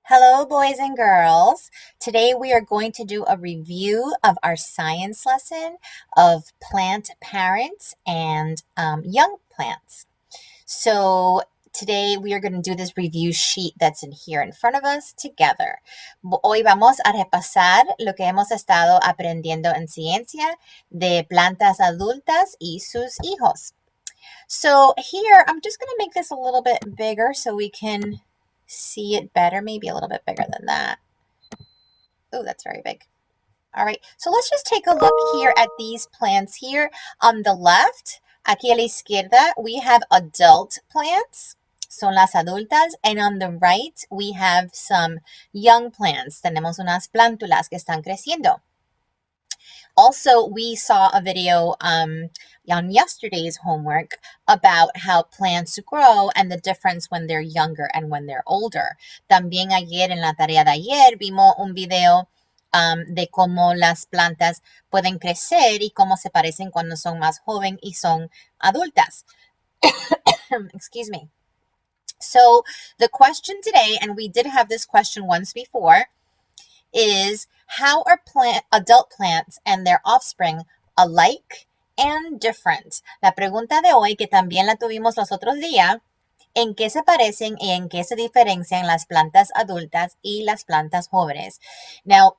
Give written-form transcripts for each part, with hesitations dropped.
Hello, boys and girls. Today we are going to do a review of our science lesson of plant parents and young plants. So today we are going to do this review sheet that's in here in front of us together. Hoy vamos a repasar lo que hemos estado aprendiendo en ciencia de plantas adultas y sus hijos. So here, I'm just going to make this a little bit bigger so we can see it better, maybe a little bit bigger than that. Oh, that's very big. All right, so let's just take a look here at these plants here. On the left, aquí a la izquierda, we have adult plants, son las adultas, and on the right, we have some young plants. Tenemos unas plántulas que están creciendo. Also, we saw a video on yesterday's homework about how plants grow and the difference when they're younger and when they're older. También ayer en la tarea de ayer vimos un video de cómo las plantas pueden crecer y cómo se parecen cuando son más jóvenes y son adultas. Excuse me. So the question today, and we did have this question once before, is how are adult plants and their offspring alike and different? La pregunta de hoy, que también la tuvimos los otros días, ¿en qué se parecen y en qué se diferencian las plantas adultas y las plantas jóvenes? Now,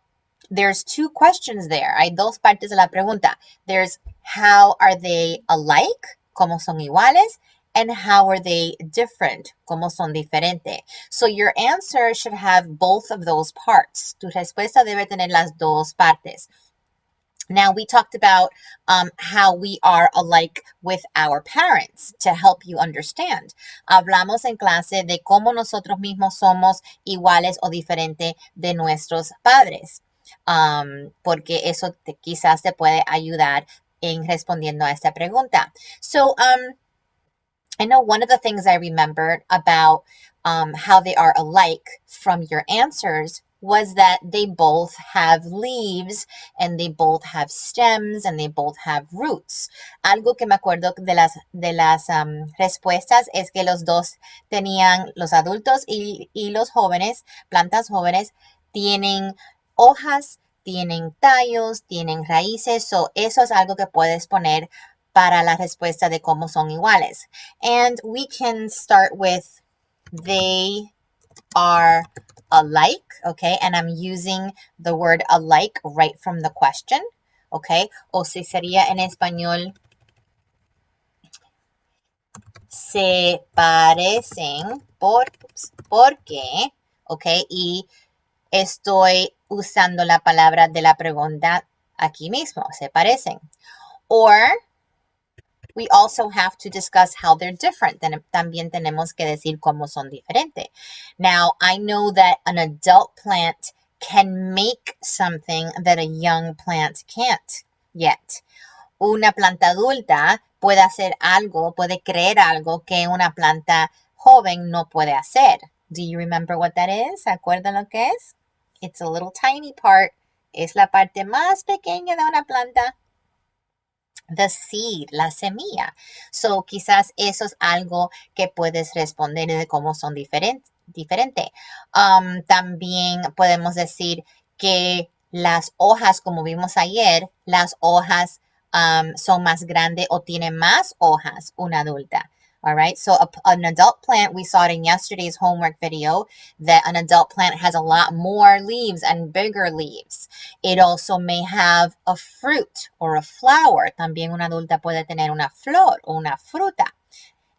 there's two questions there. Hay dos partes de la pregunta. There's how are they alike? ¿Cómo son iguales? And how are they different? ¿Cómo son diferentes? So your answer should have both of those parts. Tu respuesta debe tener las dos partes. Now, we talked about how we are alike with our parents to help you understand. Hablamos en clase de cómo nosotros mismos somos iguales o diferentes de nuestros padres. Porque eso quizás te puede ayudar en respondiendo a esta pregunta. So, I know one of the things I remembered about how they are alike from your answers was that they both have leaves and they both have stems and they both have roots. Algo que me acuerdo de las respuestas es que los dos tenían, los adultos y los jóvenes, plantas jóvenes, tienen hojas, tienen tallos, tienen raíces. So eso es algo que puedes poner para la respuesta de cómo son iguales. And we can start with they are alike, okay? And I'm using the word alike right from the question, okay? O si sería en español, se parecen porque, okay? Y estoy usando la palabra de la pregunta aquí mismo, se parecen. Or we also have to discuss how they're different. También tenemos que decir cómo son diferentes. Now, I know that an adult plant can make something that a young plant can't yet. Una planta adulta puede hacer algo, puede crear algo que una planta joven no puede hacer. Do you remember what that is? ¿Se acuerdan lo que es? It's a little tiny part. Es la parte más pequeña de una planta. The seed, la semilla. So, quizás eso es algo que puedes responder de cómo son diferente. También podemos decir que las hojas, como vimos ayer, las hojas son más grandes o tienen más hojas una adulta. All right, so an adult plant, we saw it in yesterday's homework video, that an adult plant has a lot more leaves and bigger leaves. It also may have a fruit or a flower. También una adulta puede tener una flor o una fruta.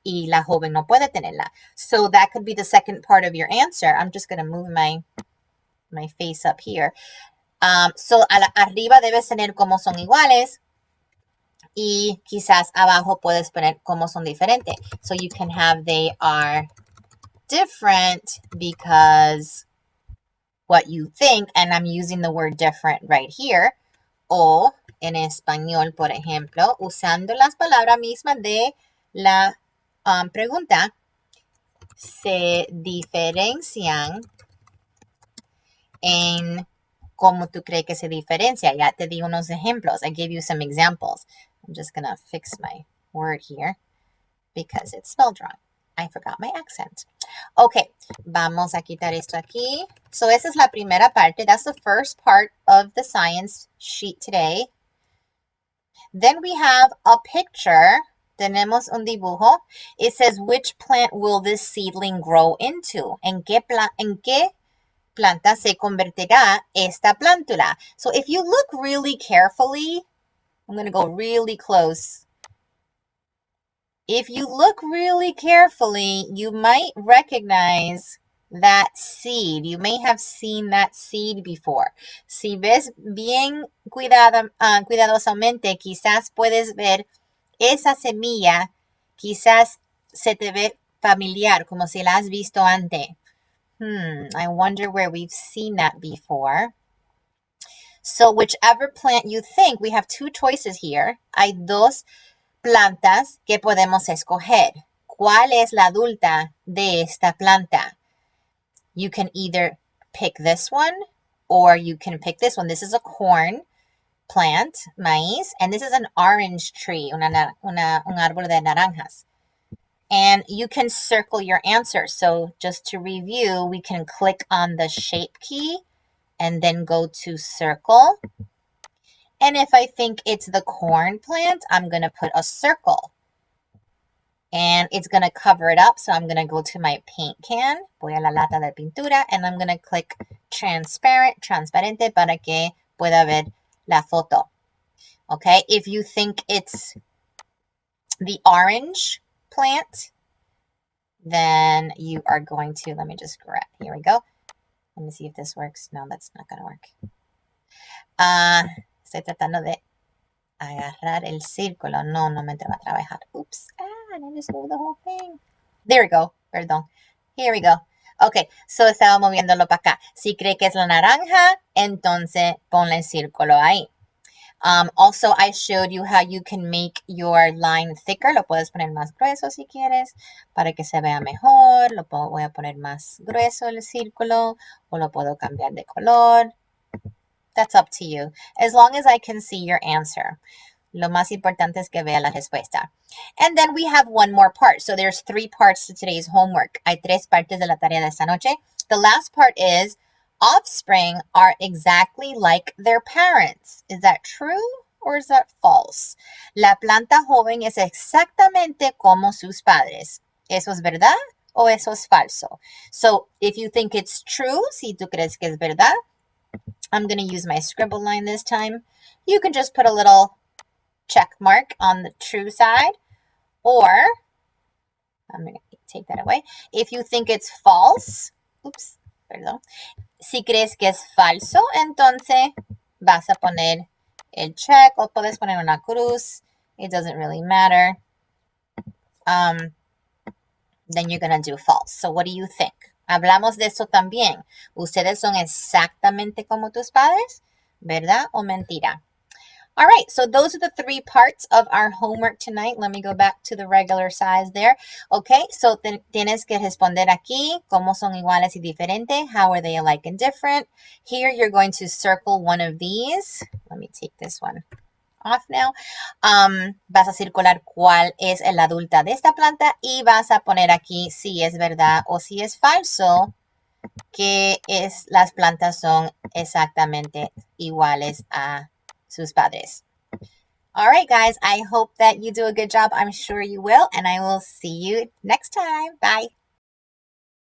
Y la joven no puede tenerla. So that could be the second part of your answer. I'm just going to move my face up here. So arriba debes tener cómo son iguales. Y quizás abajo puedes poner cómo son diferentes. So you can have they are different because what you think, and I'm using the word different right here. O en español, por ejemplo, usando las palabras mismas de la pregunta, se diferencian en cómo tú crees que se diferencia. Ya te di unos ejemplos. I gave you some examples. I'm just going to fix my word here because it's spelled wrong. I forgot my accent. Okay, vamos a quitar esto aquí. So esa es la primera parte. That's the first part of the science sheet today. Then we have a picture. Tenemos un dibujo. It says, which plant will this seedling grow into? En qué planta se convertirá esta plántula? So if you look really carefully, I'm going to go really close. If you look really carefully, you might recognize that seed. You may have seen that seed before. Si ves bien cuidadosamente, quizás puedes ver esa semilla, quizás se te ve familiar, como si la has visto antes. I wonder where we've seen that before. So whichever plant you think, we have two choices here. Hay dos plantas que podemos escoger. ¿Cuál es la adulta de esta planta? You can either pick this one or you can pick this one. This is a corn plant, maíz, and this is an orange tree, un árbol de naranjas. And you can circle your answer. So just to review, we can click on the shape key and then go to circle. And if I think it's the corn plant, I'm going to put a circle. And it's going to cover it up. So I'm going to go to my paint can. Voy a la lata de pintura. And I'm going to click transparente para que pueda ver la foto. Okay, if you think it's the orange plant, then you are going to, let me just grab, here we go. Let me see if this works. No, that's not going to work. Estoy tratando de agarrar el círculo. No me va a trabajar. Oops. I just moved the whole thing. There we go. Perdón. Here we go. Okay, so estaba moviéndolo para acá. Si cree que es la naranja, entonces ponle el círculo ahí. Also, I showed you how you can make your line thicker. Lo puedes poner más grueso si quieres para que se vea mejor. Voy a poner más grueso el círculo o lo puedo cambiar de color. That's up to you. As long as I can see your answer. Lo más importante es que vea la respuesta. And then we have one more part. So there's 3 parts to today's homework. Hay 3 partes de la tarea de esta noche. The last part is offspring are exactly like their parents. Is that true or is that false? La planta joven es exactamente como sus padres. ¿Eso es verdad o eso es falso? So if you think it's true, si tú crees que es verdad, I'm going to use my scribble line this time. You can just put a little check mark on the true side, or I'm going to take that away. If you think it's false, oops, perdón. Si crees que es falso, entonces vas a poner el check o puedes poner una cruz. It doesn't really matter. Then you're going to do false. So what do you think? Hablamos de eso también. ¿Ustedes son exactamente como tus padres? ¿Verdad o mentira? All right, so those are the 3 parts of our homework tonight. Let me go back to the regular size there. Okay, so tienes que responder aquí. ¿Cómo son iguales y diferentes? How are they alike and different? Here, you're going to circle one of these. Let me take this one off now. Vas a circular cuál es el adulta de esta planta y vas a poner aquí si es verdad o si es falso que las plantas son exactamente iguales a sus padres. All right, guys, I hope that you do a good job. I'm sure you will, and I will see you next time. Bye.